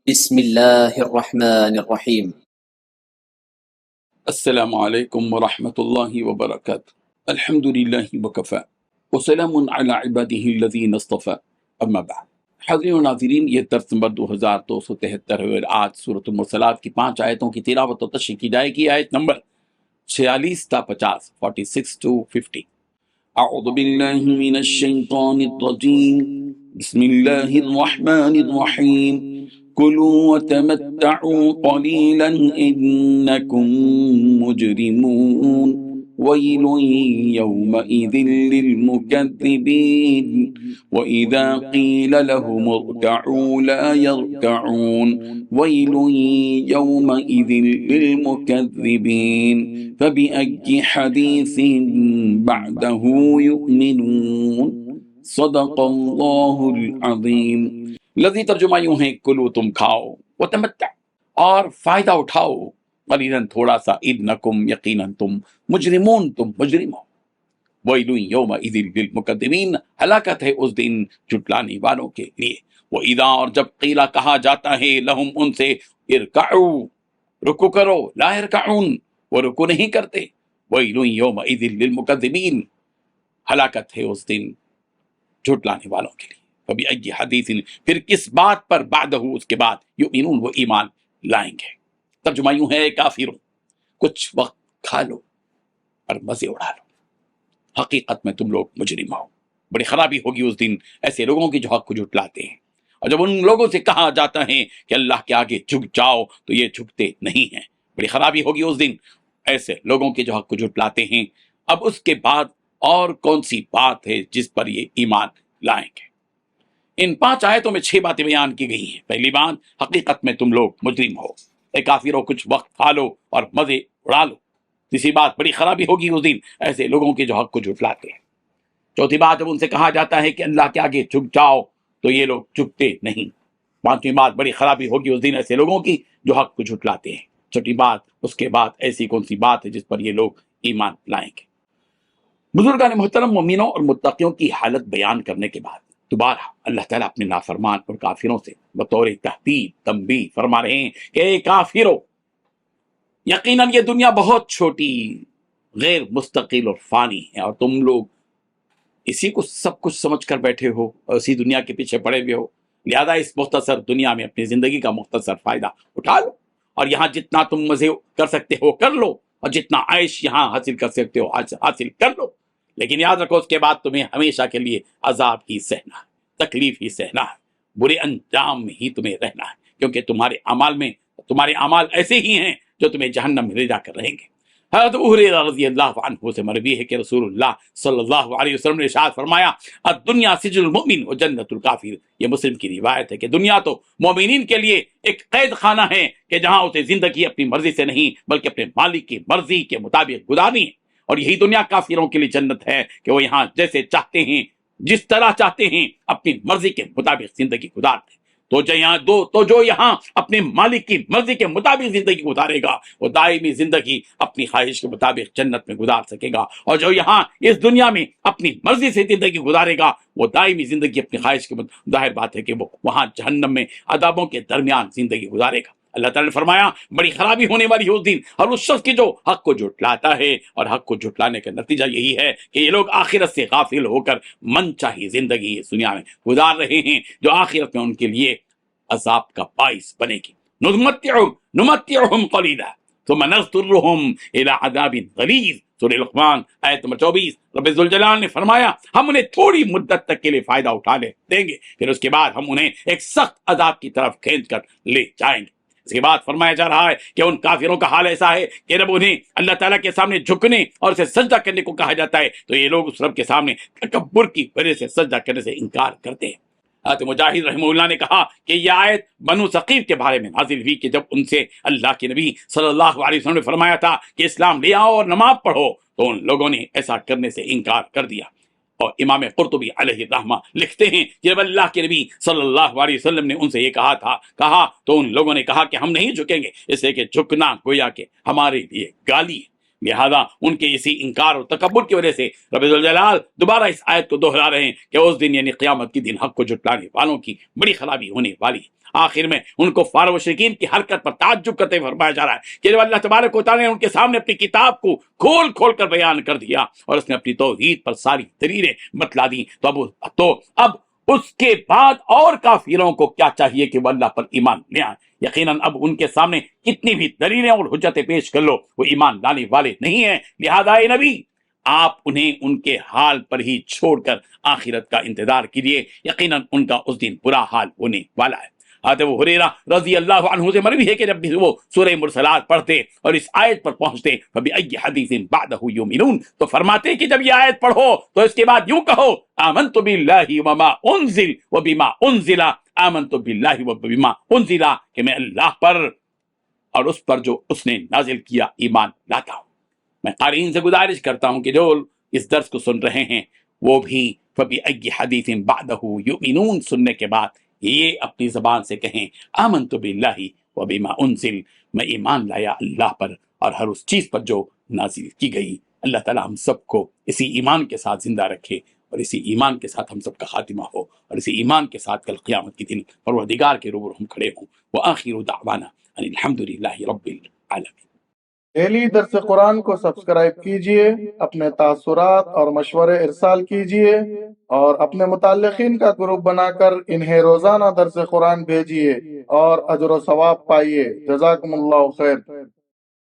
بسم الله الرحمن الرحيم. السلام علیکم ورحمۃ اللہ وبرکاتہ۔ الحمد للہ وکفی وسلام علی عبادہ الذین اصطفی، اما بعد۔ حاضرین و ناظرین، یہ درس نمبر 2273 ہے اور آج سورۃ المرسلات کی 5 آیتوں کی تلاوت و تشریح کی جائے گی۔ آیت نمبر 46 تا 50، 46 to 50۔ اعوذ باللہ من الشیطان الرجیم، بسم اللہ الرحمن الرحیم۔ کلوا وتمتعوا قلیلا انکم مجرمون، ویل یومئذ للمکذبین، وإذا قیل لهم ارکعوا لا یرکعون، ویل یومئذ للمکذبین، فبأي حدیث بعدہ یؤمنون۔ صدق اللہ العظیم۔ لفظی ترجمہ یوں ہے، کلو تم کھاؤ، وتمتع اور فائدہ اٹھاؤ، قلیلاً تھوڑا سا، انکم یقیناً تم، مجرمون تم مجرم ہو، ویل یومئذ للمکذبین ہلاکت ہے اس دن جھٹلانے والوں کے لیے، وَإِذَا اور جب قیلا کہا جاتا ہے، لہم ان سے، ارکعوا رکو کرو، لا یرکعون وہ رکو نہیں کرتے، ویل یومئذ للمکذبین ہلاکت ہے اس دن جھٹلانے والوں کے لیے، فبأي حدیث پھر کس بات پر، بعدہ اس کے بعد، یؤمنون وہ ایمان لائیں گے۔ ترجمہ یوں ہے، کافروں کچھ وقت کھا لو اور مزے اڑا لو، حقیقت میں تم لوگ مجرم ہو، بڑی خرابی ہوگی اس دن ایسے لوگوں کی جو حق کو جھٹلاتے ہیں۔ اور جب ان لوگوں سے کہا جاتا ہے کہ اللہ کے آگے جھک جاؤ تو یہ جھکتے نہیں ہیں، بڑی خرابی ہوگی اس دن ایسے لوگوں کے جو حق کو جھٹلاتے ہیں۔ اب اس کے بعد اور کون سی بات ہے جس پر یہ ایمان لائیں گے؟ ان 5 آیتوں میں 6 باتیں بیان کی گئی ہیں۔ پہلی بات، حقیقت میں تم لوگ مجرم ہو، اے کافروں کچھ وقت کھا لو اور مزے اڑا لو۔ تیسری بات، بڑی خرابی ہوگی اس دن ایسے لوگوں کے جو حق کو جھٹلاتے ہیں۔ چوتھی بات، جب ان سے کہا جاتا ہے کہ اللہ کے آگے جھک جاؤ تو یہ لوگ جھکتے نہیں۔ پانچویں بات، بڑی خرابی ہوگی اس دن ایسے لوگوں کی جو حق کو جھٹلاتے ہیں۔ چھٹی بات، اس کے بعد ایسی کون سی بات ہے جس پر یہ لوگ ایمان لائیں گے؟ بزرگان محترم، مومنوں اور متقیوں کی حالت بیان کرنے کے بعد دوبارہ اللہ تعالیٰ اپنے نافرمان اور کافروں سے بطور تہدید تنبیہ فرما رہے ہیں کہ اے کافرو، یقیناً یہ دنیا بہت چھوٹی، غیر مستقل اور فانی ہے، اور تم لوگ اسی کو سب کچھ سمجھ کر بیٹھے ہو اور اسی دنیا کے پیچھے پڑے ہوئے ہو، لہذا اس مختصر دنیا میں اپنی زندگی کا مختصر فائدہ اٹھا لو، اور یہاں جتنا تم مزے کر سکتے ہو کر لو، اور جتنا عیش یہاں حاصل کر سکتے ہو حاصل کر لو، لیکن یاد رکھو اس کے بعد تمہیں ہمیشہ کے لیے عذاب ہی سہنا ہے، تکلیف ہی سہنا ہے، برے انجام میں ہی تمہیں رہنا ہے، کیونکہ تمہارے اعمال ایسے ہی ہیں جو تمہیں جہنم میں لے جا کر رہیں گے۔ حضرت ابو ہریرہ رضی اللہ عنہ سے مروی ہے کہ رسول اللہ صلی اللہ علیہ وسلم نے ارشاد فرمایا، الدنیا سجن المؤمن و جنت الکافر۔ یہ مسلم کی روایت ہے کہ دنیا تو مومنین کے لیے ایک قید خانہ ہے کہ جہاں اسے زندگی اپنی مرضی سے نہیں بلکہ اپنے مالک کی مرضی کے مطابق گزارنی ہے، اور یہی دنیا کافروں کے لیے جنت ہے کہ وہ یہاں جیسے چاہتے ہیں، جس طرح چاہتے ہیں، اپنی مرضی کے مطابق زندگی گزارتے ہیں۔ تو جو یہاں اپنے مالک کی مرضی کے مطابق زندگی گزارے گا وہ دائمی زندگی اپنی خواہش کے مطابق جنت میں گزار سکے گا، اور جو یہاں اس دنیا میں اپنی مرضی سے زندگی گزارے گا وہ دائمی زندگی اپنی خواہش کے ظاہر بات ہے کہ وہ وہاں جہنم میں عذابوں کے درمیان زندگی گزارے گا۔ اللہ تعالیٰ نے فرمایا بڑی خرابی ہونے والی ہے اس دن، اور اس شخص کی جو حق کو جھٹلاتا ہے، اور حق کو جھٹلانے کا نتیجہ یہی ہے کہ یہ لوگ آخرت سے غافل ہو کر من چاہی زندگی اس دنیا میں گزار رہے ہیں، جو آخرت میں ان کے لیے عذاب کا باعث بنے گی۔ نمتعہم قلیلا ثم نضطرہم الی عذاب غلیظ، سورہ لقمان آیت نمبر 24۔ رب ذوالجلال نے فرمایا ہم انہیں تھوڑی مدت تک کے لیے فائدہ اٹھانے دیں گے، پھر اس کے بعد ہم انہیں ایک سخت عذاب کی طرف کھینچ کر لے جائیں گے۔ اس کے بعد فرمایا جا رہا ہے کہ ان کافروں کا حال ایسا ہے کہ جب انہیں اللہ تعالیٰ کے سامنے جھکنے اور اسے سجدہ کرنے کو کہا جاتا ہے تو یہ لوگ اس رب کے سامنے تکبر کی وجہ سے سجدہ کرنے سے انکار کرتے ہیں۔ حضرت مجاہد رحمہ اللہ نے کہا کہ یہ آیت بنو ثقیف کے بارے میں نازل ہوئی کہ جب ان سے اللہ کے نبی صلی اللہ علیہ وسلم نے فرمایا تھا کہ اسلام لے آؤ اور نماز پڑھو، تو ان لوگوں نے ایسا کرنے سے انکار کر دیا۔ اور امام قرطبی علیہ الرحمہ لکھتے ہیں کہ جب اللہ کے نبی صلی اللہ علیہ وسلم نے ان سے یہ کہا تو ان لوگوں نے کہا کہ ہم نہیں جھکیں گے، اس لیے کہ جھکنا گویا کہ ہمارے لیے گالی ہے۔ لہذا ان کے اسی انکار اور تکبر کی وجہ سے رب ذوالجلال دوبارہ اس آیت کو دہرا رہے ہیں کہ اس دن یعنی قیامت کے دن حق کو جھٹلانے والوں کی بڑی خرابی ہونے والی ہے۔ آخر میں ان کو کفار و مشرکین کی حرکت پر تعجب کرتے ہوئے فرمایا جا رہا ہے کہ جب اللہ تبارک و تعالیٰ نے ان کے سامنے اپنی کتاب کو کھول کھول کر بیان کر دیا اور اس نے اپنی توحید پر ساری دلیلیں بتلا دی، تو اب اس کے بعد اور کافروں کو کیا چاہیے کہ وہ اللہ پر ایمان لے آئیں۔ یقیناً اب ان کے سامنے کتنی بھی دلیلیں اور حجتیں پیش کر لو وہ ایمان لانے والے نہیں ہیں۔ لہذا اے نبی آپ انہیں ان کے حال پر ہی چھوڑ کر آخرت کا انتظار کیجیے، یقیناً ان کا اس دن برا حال ہونے والا ہے۔ ابو ہریرہ رضی اللہ عنہ سے مروی ہے کہ جب بھی وہ سورہ مرسلات پڑھتے اور اس آیت پر پہنچتے فَبِأَيِّ حَدِيثٍ بَعْدَهُ يُؤْمِنُونَ، تو فرماتے کہ جب یہ آیت پڑھو تو اس کے بعد یوں کہو آمنت باللہ وما انزل وبما انزل، آمنت باللہ وبما انزل، کہ میں اللہ پر اور اس پر جو اس نے نازل کیا ایمان لاتا ہوں۔ میں قارئین سے گزارش کرتا ہوں کہ جو اس درس کو سن رہے ہیں وہ بھی فَبِأَيِّ حَدِيثٍ بَعْدَهُ يُؤْمِنُونَ سننے کے بعد یہ اپنی زبان سے کہیں آمنت باللہ وبما انزل، میں ایمان لایا اللہ پر اور ہر اس چیز پر جو نازل کی گئی۔ اللہ تعالیٰ ہم سب کو اسی ایمان کے ساتھ زندہ رکھے اور اسی ایمان کے ساتھ ہم سب کا خاتمہ ہو، اور اسی ایمان کے ساتھ کل قیامت کے دن پروردگار کے روبرو ہم کھڑے ہوں۔ وآخر دعوانا ان الحمدللہ رب العالمین۔ ڈیلی درس قرآن کو سبسکرائب کیجئے، اپنے تاثرات اور مشورے ارسال کیجئے اور اپنے متعلقین کا گروپ بنا کر انہیں روزانہ درس قرآن بھیجئے اور اجر و ثواب پائیے۔ جزاکم اللہ خیر۔